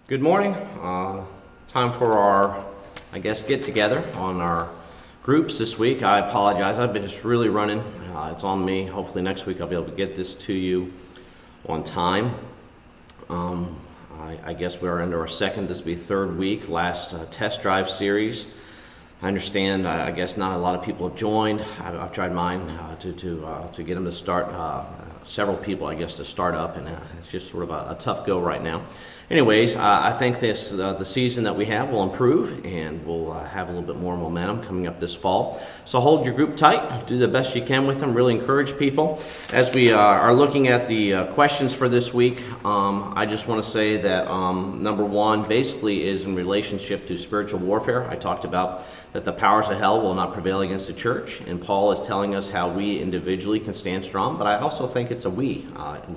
Good morning. Time for our, get together on our groups this week. I apologize. I've been just really running. It's on me. Hopefully next week I'll be able to get this to you on time. I guess we're into our second, this will be third week, last test drive series. I understand, I guess not a lot of people have joined. I've tried mine to get them to start, several people I guess to start up, and it's just sort of a tough go right now. Anyways, I think the season that we have will improve, and we'll have a little bit more momentum coming up this fall. So hold your group tight, do the best you can with them, really encourage people. As we are looking at the questions for this week, I just want to say that number one basically is in relationship to spiritual warfare. I talked about that the powers of hell will not prevail against the church, and Paul is telling us how we individually can stand strong, but I also think it's a we.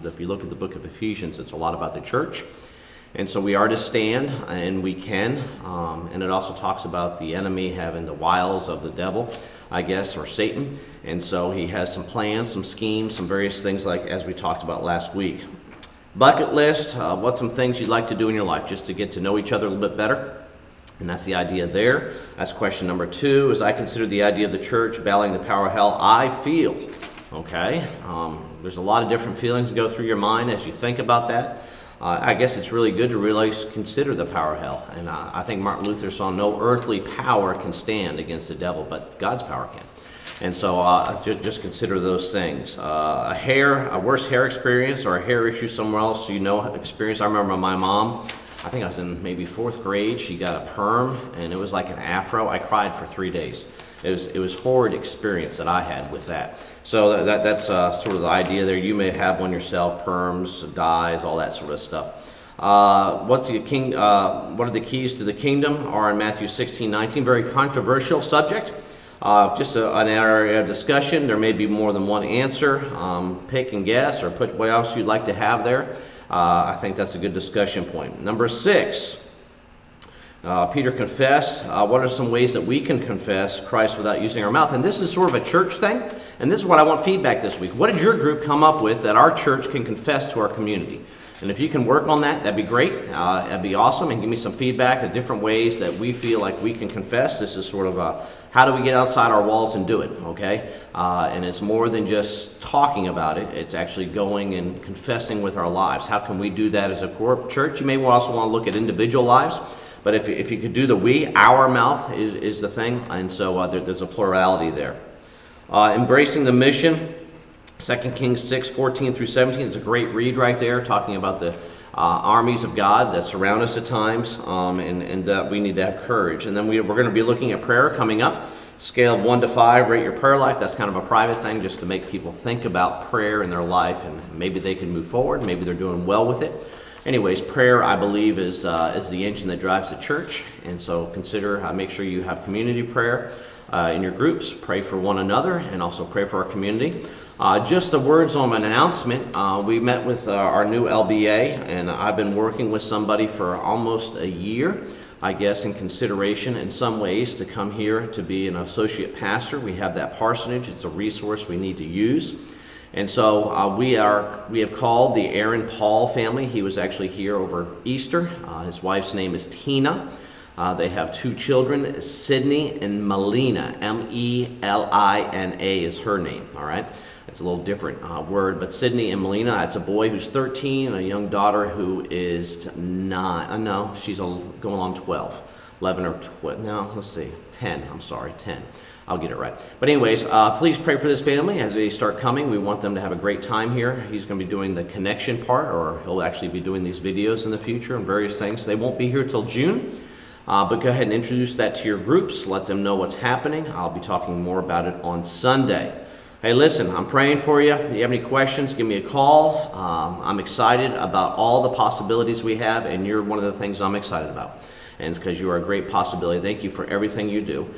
If you look at the book of Ephesians, it's a lot about the church. And so we are to stand, and we can, and it also talks about the enemy having the wiles of the devil, I guess, or Satan, and so he has some plans, some schemes, some various things like as we talked about last week. Bucket list, what's some things you'd like to do in your life just to get to know each other a little bit better? And that's the idea there. That's question number two. As I consider the idea of the church battling the power of hell, I feel, okay? There's a lot of different feelings that go through your mind as you think about that. I guess it's really good to really consider the power of hell. And I think Martin Luther saw no earthly power can stand against the devil, but God's power can. And so just consider those things. A worse hair experience or a hair issue somewhere else, experience. I remember my mom, I think I was in maybe 4th grade, she got a perm, and it was like an afro. I cried for 3 days. It was horrid experience that I had with that. So that's sort of the idea there. You may have one yourself, perms, dyes, all that sort of stuff. What are the keys to the kingdom are in Matthew 16:19. Very controversial subject. Just an area of discussion. There may be more than one answer. Pick and guess, or put what else you'd like to have there. I think that's a good discussion point. Number 6. Peter confessed. What are some ways that we can confess Christ without using our mouth? And this is sort of a church thing, and this is what I want feedback this week. What did your group come up with that our church can confess to our community? And if you can work on that, that'd be great. That'd be awesome, and give me some feedback of different ways that we feel like we can confess. This is sort of how do we get outside our walls and do it, okay? And it's more than just talking about it. It's actually going and confessing with our lives. How can we do that as a core church? You may also want to look at individual lives. But if you could do the we, our mouth is the thing, and so there's a plurality there. Embracing the mission, 2 Kings 6:14 through 17 is a great read right there, talking about the armies of God that surround us at times, and that we need to have courage. And then we're going to be looking at prayer coming up. Scale of 1 to 5, rate your prayer life. That's kind of a private thing just to make people think about prayer in their life, and maybe they can move forward, maybe they're doing well with it. Anyways, prayer, I believe, is the engine that drives the church, and so make sure you have community prayer in your groups. Pray for one another, and also pray for our community. Just the words on an announcement. We met with our new LBA, and I've been working with somebody for almost a year, I guess, in consideration in some ways to come here to be an associate pastor. We have that parsonage. It's a resource we need to use. And so we have called the Aaron Paul family. He was actually here over Easter. His wife's name is Tina. They have 2 children, Sydney and Melina. M-E-L-I-N-A is her name, all right? It's a little different word, but Sydney and Melina, that's a boy who's 13 and a young daughter who is 9. No, she's going on 12. 11 or 12, no, let's see, 10, I'm sorry, 10. I'll get it right. But anyways, please pray for this family as they start coming. We want them to have a great time here. He's going to be doing the connection part, or he'll actually be doing these videos in the future and various things. They won't be here till June, but go ahead and introduce that to your groups. Let them know what's happening. I'll be talking more about it on Sunday. Hey, listen, I'm praying for you. If you have any questions, give me a call. I'm excited about all the possibilities we have, and you're one of the things I'm excited about. And it's because you are a great possibility. Thank you for everything you do.